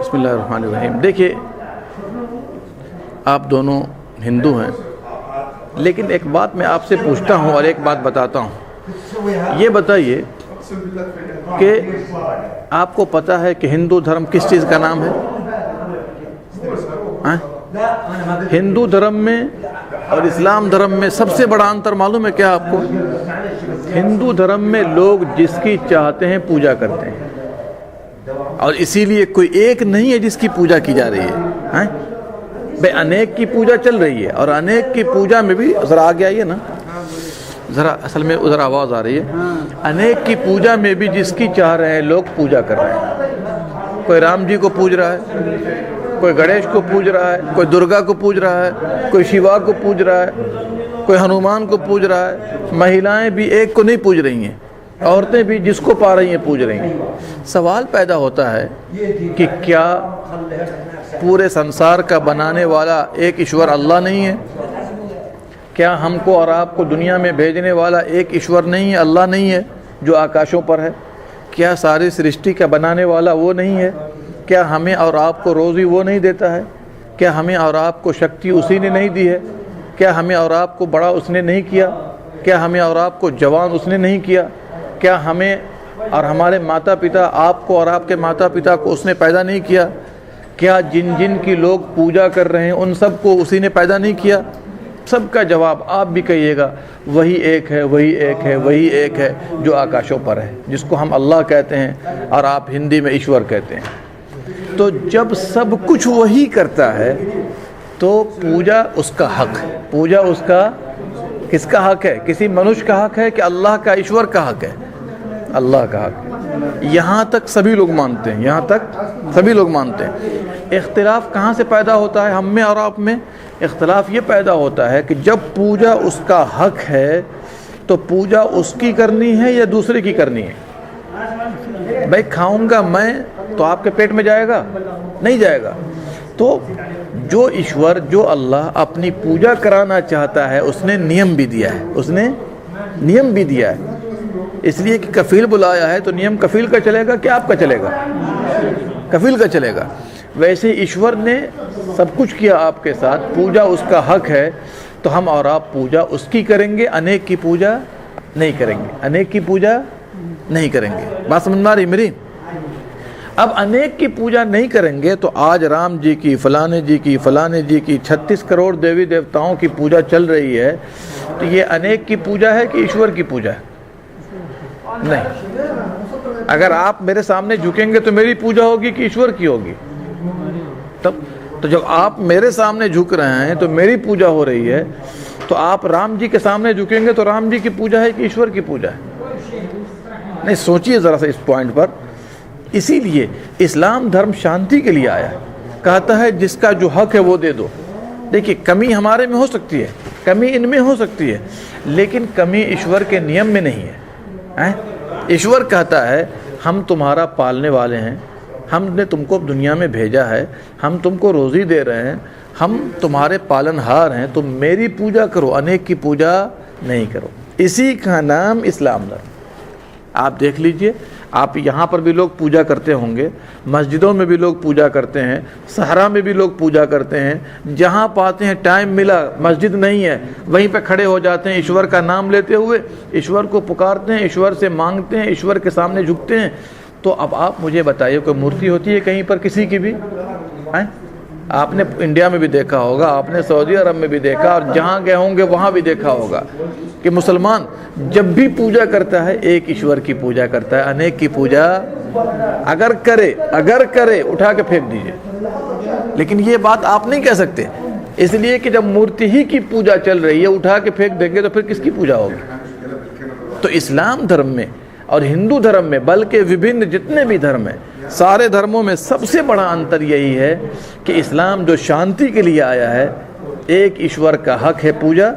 بسم اللہ الرحمن الرحیم. دیکھیے آپ دونوں ہندو ہیں، لیکن ایک بات میں آپ سے پوچھتا ہوں اور ایک بات بتاتا ہوں. یہ بتائیے کہ آپ کو پتہ ہے کہ ہندو دھرم کس چیز کا نام ہے؟ ہندو دھرم میں اور اسلام دھرم میں سب سے بڑا انتر معلوم ہے کیا آپ کو؟ ہندو دھرم میں لوگ جس کی چاہتے ہیں پوجا کرتے ہیں، اور اسی لیے کوئی ایک نہیں ہے جس کی پوجا کی جا رہی ہے. بھائی انیک کی پوجا چل رہی ہے، اور انیک کی پوجا میں بھی ذرا آگے آئیے نا، ذرا اصل میں ادھر آواز آ رہی ہے. انیک کی پوجا میں بھی جس کی چاہ رہے ہیں لوگ پوجا کر رہے ہیں. کوئی رام جی کو پوج رہا ہے، کوئی گنیش کو پوج رہا ہے، کوئی درگا کو پوج رہا ہے، کوئی شیوا کو پوج رہا ہے، کوئی ہنومان کو پوج رہا ہے. مہیلائیں بھی ایک کو نہیں پوج رہی ہیں، عورتیں بھی جس کو پا رہی ہیں پوج رہی ہیں. سوال پیدا ہوتا ہے کہ کیا پورے سنسار کا بنانے والا ایک ایشور اللہ نہیں ہے؟ کیا ہم کو اور آپ کو دنیا میں بھیجنے والا ایک ایشور نہیں ہے، اللہ نہیں ہے جو آکاشوں پر ہے؟ کیا ساری سرشٹی کا بنانے والا وہ نہیں ہے؟ کیا ہمیں اور آپ کو روزی وہ نہیں دیتا ہے؟ کیا ہمیں اور آپ کو شکتی اسی نے نہیں دی ہے؟ کیا ہمیں اور آپ کو بڑا اس نے نہیں کیا؟ کیا ہمیں اور آپ کو جوان اس نے نہیں کیا؟ کیا ہمیں اور ہمارے ماتا پتا، آپ کو اور آپ کے ماتا پتا کو اس نے پیدا نہیں کیا؟ کیا جن جن کی لوگ پوجا کر رہے ہیں ان سب کو اسی نے پیدا نہیں کیا؟ سب کا جواب آپ بھی کہیے گا وہی ایک ہے، وہی ایک ہے، وہی ایک ہے جو آکاشوں پر ہے، جس کو ہم اللہ کہتے ہیں اور آپ ہندی میں ایشور کہتے ہیں. تو جب سب کچھ وہی کرتا ہے تو پوجا اس کا حق ہے. پوجا اس کا کس کا حق ہے؟ کسی منوش کا حق ہے کہ اللہ کا ایشور کا حق ہے؟ اللہ کا حق ہے. یہاں تک سبھی لوگ مانتے ہیں، یہاں تک سبھی لوگ مانتے ہیں. اختلاف کہاں سے پیدا ہوتا ہے ہم میں اور آپ میں؟ اختلاف یہ پیدا ہوتا ہے کہ جب پوجا اس کا حق ہے تو پوجا اس کی کرنی ہے یا دوسرے کی کرنی ہے؟ بھائی کھاؤں گا میں تو آپ کے پیٹ میں جائے گا؟ نہیں جائے گا. تو جو ایشور، جو اللہ اپنی پوجا کرانا چاہتا ہے اس نے نیم بھی دیا ہے، اس نے نیم بھی دیا ہے. اس لیے کہ کفیل بلایا ہے تو نیم کفیل کا چلے گا کہ آپ کا چلے گا؟ کفیل کا چلے گا. ویسے ایشور نے سب کچھ کیا آپ کے ساتھ، پوجا اس کا حق ہے تو ہم اور آپ پوجا اس کی کریں گے، انیک کی پوجا نہیں کریں گے. انیک کی پوجا نہیں کریں گے. بات سمجھ میں آ رہی میری؟ اب انیک کی پوجا نہیں کریں گے تو آج رام جی کی، فلانے جی کی، فلانے جی کی 36 کروڑ دیوی دیوتاؤں کی پوجا چل رہی ہے، تو یہ انیک کی پوجا ہے کہ ایشور کی پوجا ہے؟ نہیں. اگر آپ میرے سامنے جھکیں گے تو میری پوجا ہوگی کہ ایشور کی ہوگی؟ تب تو جب آپ میرے سامنے جھک رہے ہیں تو میری پوجا ہو رہی ہے، تو آپ رام جی کے سامنے جھکیں گے تو رام جی کی پوجا ہے کہ ایشور کی پوجا ہے؟ نہیں. سوچئے ذرا سا اس پوائنٹ پر. اسی لیے اسلام دھرم شانتی کے لیے آیا ہے. کہتا ہے جس کا جو حق ہے وہ دے دو. دیکھیے کمی ہمارے میں ہو سکتی ہے، کمی ان میں ہو سکتی ہے، لیکن کمی ایشور کے نیم میں نہیں ہے. ایشور کہتا ہے ہم تمہارا پالنے والے ہیں، ہم نے تم کو دنیا میں بھیجا ہے، ہم تم کو روزی دے رہے ہیں، ہم تمہارے پالن ہار ہیں، تم میری پوجا کرو، انیک کی پوجا نہیں کرو. اسی کا نام اسلام دھرم. آپ دیکھ لیجئے، آپ یہاں پر بھی لوگ پوجا کرتے ہوں گے، مسجدوں میں بھی لوگ پوجا کرتے ہیں، صحرا میں بھی لوگ پوجا کرتے ہیں. جہاں پاتے ہیں ٹائم ملا، مسجد نہیں ہے، وہیں پہ کھڑے ہو جاتے ہیں، ایشور کا نام لیتے ہوئے ایشور کو پکارتے ہیں، ایشور سے مانگتے ہیں، ایشور کے سامنے جھکتے ہیں. تو اب آپ مجھے بتائیے کوئی مورتی ہوتی ہے کہیں پر کسی کی بھی؟ آپ نے انڈیا میں بھی دیکھا ہوگا، آپ نے سعودی عرب میں بھی دیکھا، اور جہاں گئے ہوں گے وہاں بھی دیکھا ہوگا کہ مسلمان جب بھی پوجا کرتا ہے ایک ایشور کی پوجا کرتا ہے. انیک کی پوجا اگر کرے اٹھا کے پھینک دیجئے. لیکن یہ بات آپ نہیں کہہ سکتے، اس لیے کہ جب مورتی ہی کی پوجا چل رہی ہے اٹھا کے پھینک دیں گے تو پھر کس کی پوجا ہوگی؟ تو اسلام دھرم میں اور ہندو دھرم میں، بلکہ وبھن جتنے بھی دھرم ہیں، سارے دھرموں میں سب سے بڑا انتر یہی ہے کہ اسلام جو شانتی کے لیے آیا ہے، ایک ایشور کا حق ہے پوجا،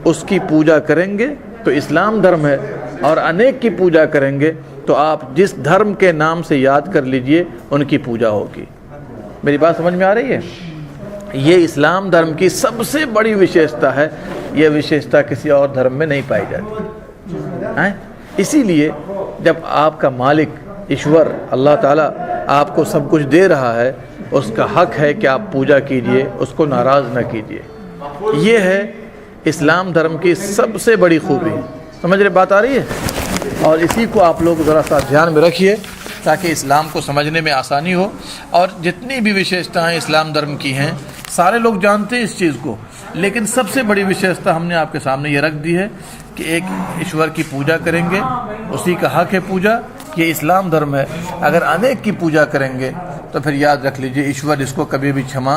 اس کی پوجا کریں گے تو اسلام دھرم ہے، اور انیک کی پوجا کریں گے تو آپ جس دھرم کے نام سے یاد کر لیجئے ان کی پوجا ہوگی. میری بات سمجھ میں آ رہی ہے؟ یہ اسلام دھرم کی سب سے بڑی وشیشتا ہے. یہ وشیشتا کسی اور دھرم میں نہیں پائی جاتی. اسی لیے جب آپ کا مالک ایشور اللہ تعالیٰ آپ کو سب کچھ دے رہا ہے، اس کا حق ہے کہ آپ پوجا کیجئے، اس کو ناراض نہ کیجئے۔ یہ ہے اسلام دھرم کی سب سے بڑی خوبی۔ سمجھ رہے بات آ رہی ہے؟ اور اسی کو آپ لوگ ذرا سا دھیان میں رکھیے تاکہ اسلام کو سمجھنے میں آسانی ہو۔ اور جتنی بھی وشیشتائیں اسلام دھرم کی ہیں سارے لوگ جانتے ہیں اس چیز کو، لیکن سب سے بڑی وشیشتا ہم نے آپ کے سامنے یہ رکھ دی ہے کہ ایک ایشور کی پوجا کریں گے، اسی کا حق ہے پوجا، یہ اسلام دھرم ہے۔ اگر انیک کی پوجا کریں گے تو پھر یاد رکھ لیجئے ایشور اس کو کبھی بھی چھما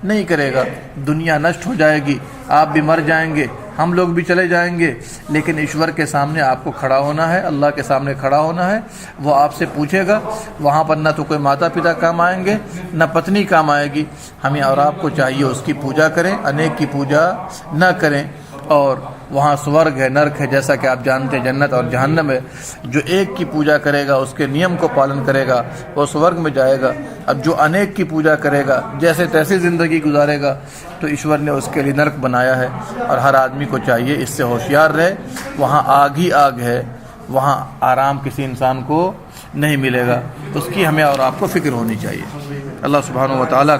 نہیں کرے گا۔ دنیا نشٹ ہو جائے گی، آپ بھی مر جائیں گے، ہم لوگ بھی چلے جائیں گے، لیکن ایشور کے سامنے آپ کو کھڑا ہونا ہے، اللہ کے سامنے کھڑا ہونا ہے۔ وہ آپ سے پوچھے گا، وہاں پر نہ تو کوئی ماتا پتا کام آئیں گے، نہ پتنی کام آئے گی۔ ہمیں اور آپ کو چاہیے اس کی پوجا کریں، انیک کی پوجا نہ کریں۔ اور وہاں سورگ ہے، نرک ہے، جیسا کہ آپ جانتے ہیں جنت اور جہنم ہے۔ جو ایک کی پوجا کرے گا، اس کے نیم کو پالن کرے گا، وہ سورگ میں جائے گا۔ اب جو انیک کی پوجا کرے گا، جیسے تیسے زندگی گزارے گا، تو ایشور نے اس کے لیے نرک بنایا ہے۔ اور ہر آدمی کو چاہیے اس سے ہوشیار رہے، وہاں آگ ہی آگ ہے، وہاں آرام کسی انسان کو نہیں ملے گا، اس کی ہمیں اور آپ کو فکر ہونی چاہیے۔ اللہ سبحانہ و تعالیٰ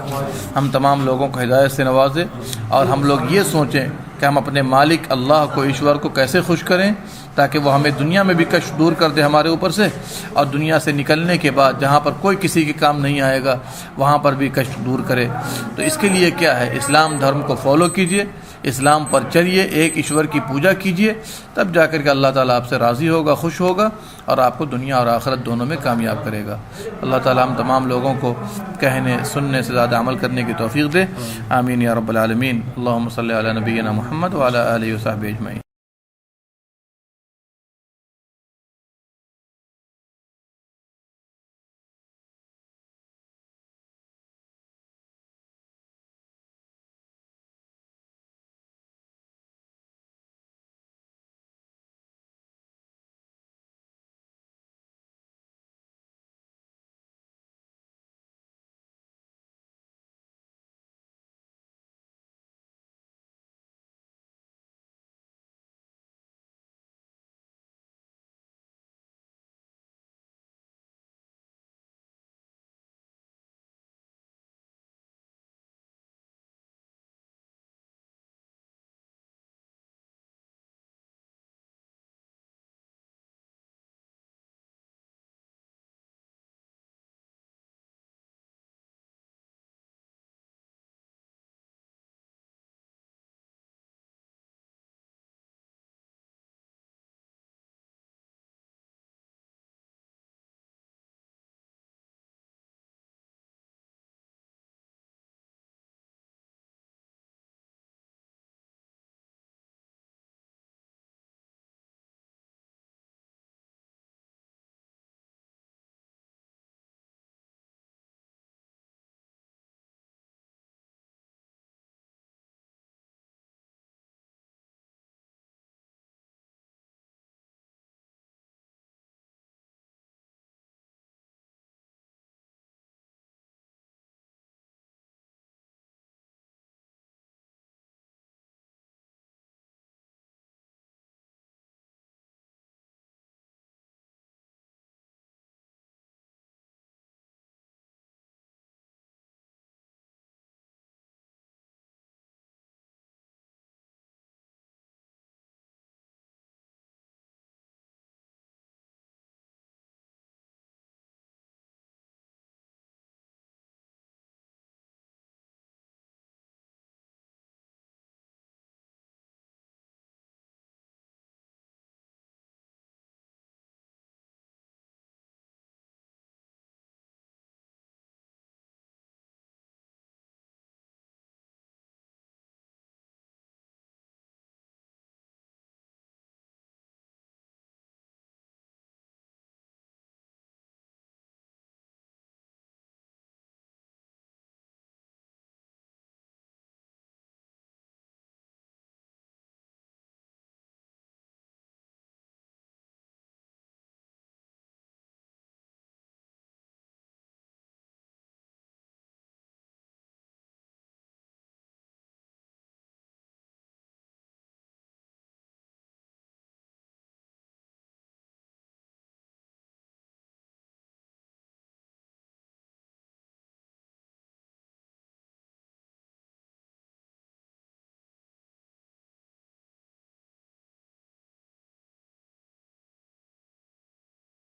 ہم تمام لوگوں کو ہدایت سے نوازے، اور ہم لوگ یہ سوچیں کہ ہم اپنے مالک اللہ کو، ایشور کو کیسے خوش کریں تاکہ وہ ہمیں دنیا میں بھی کشٹ دور کر دے ہمارے اوپر سے، اور دنیا سے نکلنے کے بعد جہاں پر کوئی کسی کے کام نہیں آئے گا وہاں پر بھی کشٹ دور کرے۔ تو اس کے لیے کیا ہے، اسلام دھرم کو فالو کیجئے، اسلام پر چلیے، ایک ایشور کی پوجا کیجئے، تب جا کر کے اللہ تعالیٰ آپ سے راضی ہوگا، خوش ہوگا، اور آپ کو دنیا اور آخرت دونوں میں کامیاب کرے گا۔ اللہ تعالیٰ ہم تمام لوگوں کو کہنے سننے سے زیادہ عمل کرنے کی توفیق دے، آمین یا رب العالمین۔ اللہم صلی علی نبینا محمد وعلی آلہ وصحبہ اجمعین۔